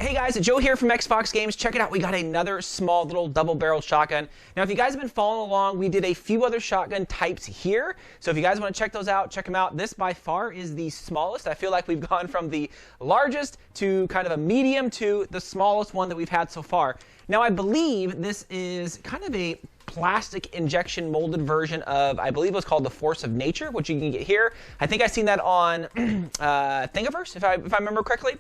Hey guys, Joe here from XFoxGames. Check it out, we got another small little double-barreled shotgun. Now if you guys have been following along, we did a few other shotgun types here. So if you guys want to check those out, check them out. This by far is the smallest. I feel like we've gone from the largest to kind of a medium to the smallest one that we've had so far. Now I believe this is kind of a plastic injection molded version of, I believe it was called the Force of Nature, which you can get here. I think I've seen that on Thingiverse, if I remember correctly.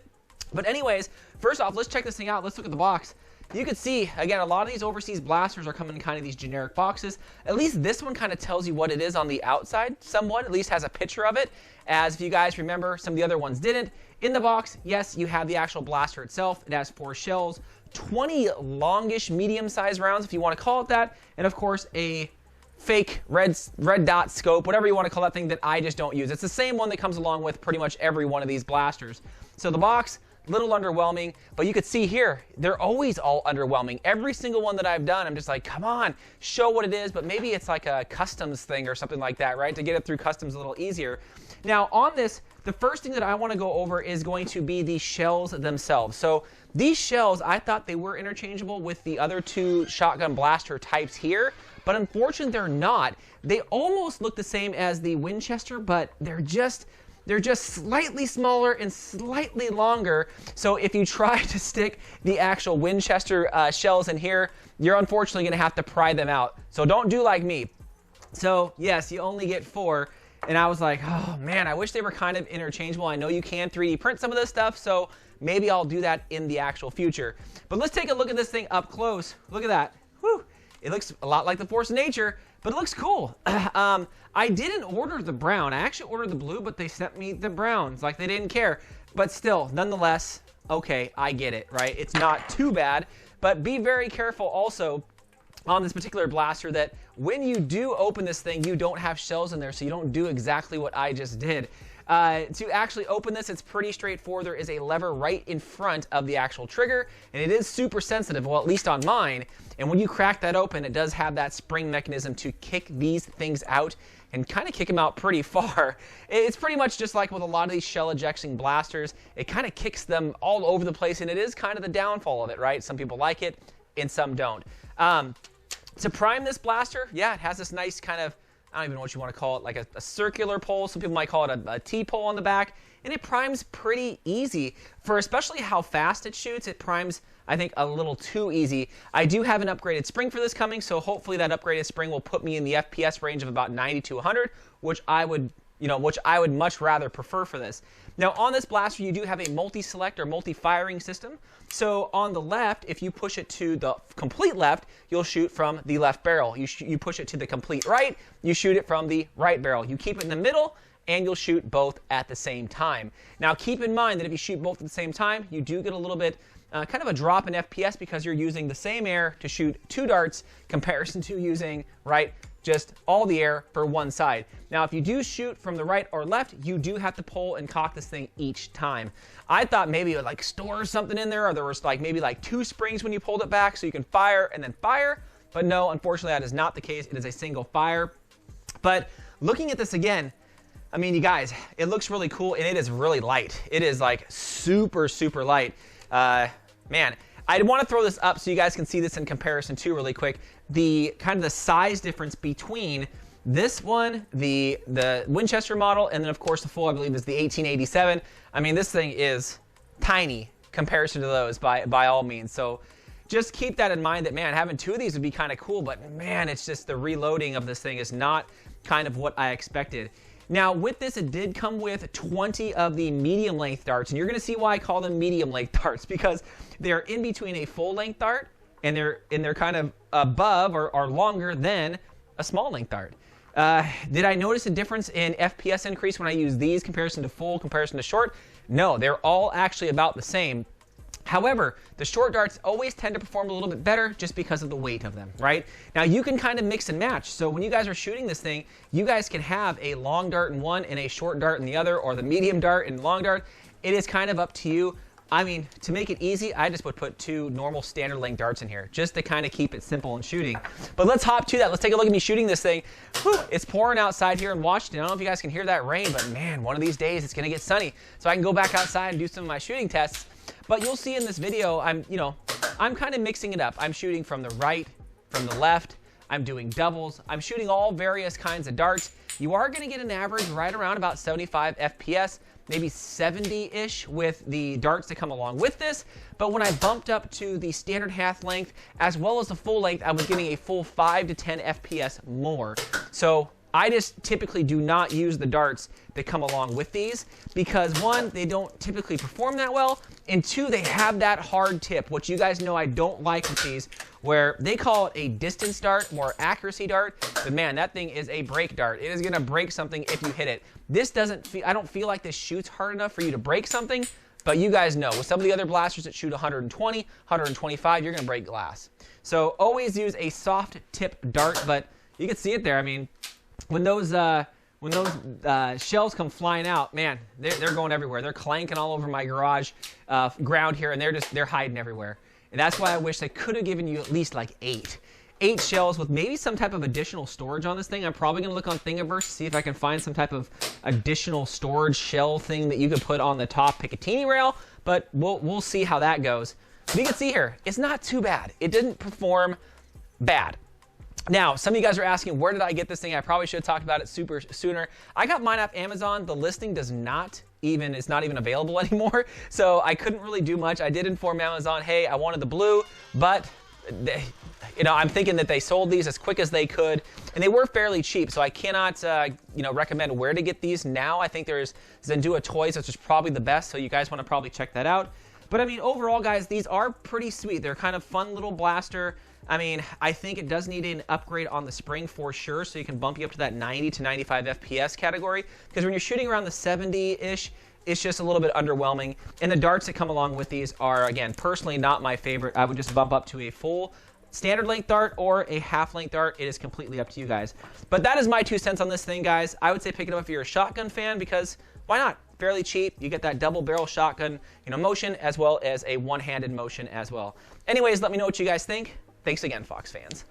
But anyways, first off, let's check this thing out. Let's look at the box. You can see, again, a lot of these overseas blasters are coming in kind of these generic boxes. At least this one kind of tells you what it is on the outside somewhat, at least has a picture of it. As if you guys remember, some of the other ones didn't. In the box, yes, you have the actual blaster itself. It has 4 shells, 20 longish medium-sized rounds, if you want to call it that, and of course a fake red dot scope, whatever you want to call that thing that I just don't use. It's the same one that comes along with pretty much every one of these blasters. So the box, little underwhelming, but you could see here, they're always all underwhelming. Every single one that I've done, I'm just like, come on, show what it is, but maybe it's like a customs thing or something like that, right? To get it through customs a little easier. Now on this, the first thing that I want to go over is going to be the shells themselves. So these shells, I thought they were interchangeable with the other 2 shotgun blaster types here, but unfortunately they're not. They almost look the same as the Winchester, but they're just slightly smaller and slightly longer. So if you try to stick the actual Winchester shells in here, you're unfortunately going to have to pry them out. So don't do like me. So yes, you only get 4. And I was like, oh man, I wish they were kind of interchangeable. I know you can 3D print some of this stuff, so maybe I'll do that in the actual future. But let's take a look at this thing up close. Look at that. Whew. It looks a lot like the Force of Nature, but it looks cool. I didn't order the brown. I actually ordered the blue, but they sent me the brown. It's like they didn't care. But still, nonetheless, okay, I get it, right? It's not too bad, but be very careful also on this particular blaster that when you do open this thing, you don't have shells in there, so you don't do exactly what I just did. To actually open this, it's pretty straightforward. There is a lever right in front of the actual trigger, and it is super sensitive, well, at least on mine. And when you crack that open, it does have that spring mechanism to kick these things out and kind of kick them out pretty far. It's pretty much just like with a lot of these shell ejecting blasters. It kind of kicks them all over the place, and it is kind of the downfall of it, right? Some people like it, and some don't. To prime this blaster, yeah, it has this nice kind of, I don't even know what you want to call it, like a circular pole. Some people might call it a T-pole on the back. And it primes pretty easy. For especially how fast it shoots, it primes, I think, a little too easy. I do have an upgraded spring for this coming, so hopefully that upgraded spring will put me in the FPS range of about 90 to 100, which I would much rather prefer for this. Now on this blaster, you do have a multi-select or multi-firing system. So on the left, if you push it to the complete left, you'll shoot from the left barrel. You push it to the complete right, you shoot it from the right barrel. You keep it in the middle, and you'll shoot both at the same time. Now keep in mind that if you shoot both at the same time, you do get a little bit kind of a drop in FPS because you're using the same air to shoot 2 darts comparison to using, right, just all the air for one side. Now, if you do shoot from the right or left, you do have to pull and cock this thing each time. I thought maybe it would like store something in there, or there was like maybe like 2 springs when you pulled it back so you can fire and then fire. But no, unfortunately, that is not the case. It is a single fire. But looking at this again, I mean, you guys, it looks really cool, and it is really light. It is like super, super light. Man, I want to throw this up so you guys can see this in comparison too really quick. The kind of the size difference between this one, the Winchester model, and then of course the full, I believe, is the 1887. I mean, this thing is tiny comparison to those by all means. So just keep that in mind that, man, having 2 of these would be kind of cool, but man, it's just the reloading of this thing is not kind of what I expected. Now with this, it did come with 20 of the medium length darts, and you're going to see why I call them medium length darts, because they're in between a full length dart and they're kind of above or longer than a small length dart. Did I notice a difference in FPS increase when I use these comparison to full, comparison to short? No, they're all actually about the same. However, the short darts always tend to perform a little bit better just because of the weight of them, right? Now you can kind of mix and match. So when you guys are shooting this thing, you guys can have a long dart in one and a short dart in the other, or the medium dart and long dart. It is kind of up to you. I mean, to make it easy, I just would put 2 normal standard length darts in here, just to kind of keep it simple in shooting. But let's hop to that. Let's take a look at me shooting this thing. Whew, it's pouring outside here in Washington. I don't know if you guys can hear that rain, but man, one of these days it's gonna get sunny. So I can go back outside and do some of my shooting tests. But you'll see in this video, I'm kind of mixing it up. I'm shooting from the right, from the left. I'm doing doubles. I'm shooting all various kinds of darts. You are going to get an average right around about 75 FPS, maybe 70-ish with the darts that come along with this. But when I bumped up to the standard half length as well as the full length, I was getting a full 5 to 10 FPS more. So I just typically do not use the darts that come along with these because, one, they don't typically perform that well, and two, they have that hard tip, which you guys know I don't like with these, where they call it a distance dart, more accuracy dart, but man, that thing is a break dart. It is gonna break something if you hit it. This doesn't feel, I don't feel like this shoots hard enough for you to break something, but you guys know, with some of the other blasters that shoot 120, 125, you're gonna break glass. So always use a soft tip dart, but you can see it there. I mean, when those shells come flying out, man, they're going everywhere. They're clanking all over my garage ground here, and they're hiding everywhere. And that's why I wish they could have given you at least like 8 shells with maybe some type of additional storage on this thing. I'm probably gonna look on Thingiverse to see if I can find some type of additional storage shell thing that you could put on the top Picatinny rail, but we'll see how that goes. But you can see here, it's not too bad. It didn't perform bad. Now, some of you guys are asking, where did I get this thing? I probably should have talked about it sooner. I got mine off Amazon. The listing it's not even available anymore, so I couldn't really do much. I did inform Amazon, hey, I wanted the blue, but I'm thinking that they sold these as quick as they could, and they were fairly cheap, so I cannot recommend where to get these now. I think there's Zendua Toys, which is probably the best, so you guys want to probably check that out. But I mean, overall, guys, these are pretty sweet. They're kind of fun little blaster. I mean, I think it does need an upgrade on the spring for sure, so you can bump you up to that 90 to 95 FPS category, because when you're shooting around the 70-ish, it's just a little bit underwhelming. And the darts that come along with these are, again, personally not my favorite. I would just bump up to a full standard length dart or a half length dart. It is completely up to you guys. But that is my 2 cents on this thing, guys. I would say pick it up if you're a shotgun fan, because why not? Fairly cheap. You get that double barrel shotgun, motion, as well as a one-handed motion as well. Anyways, let me know what you guys think. Thanks again, Fox fans.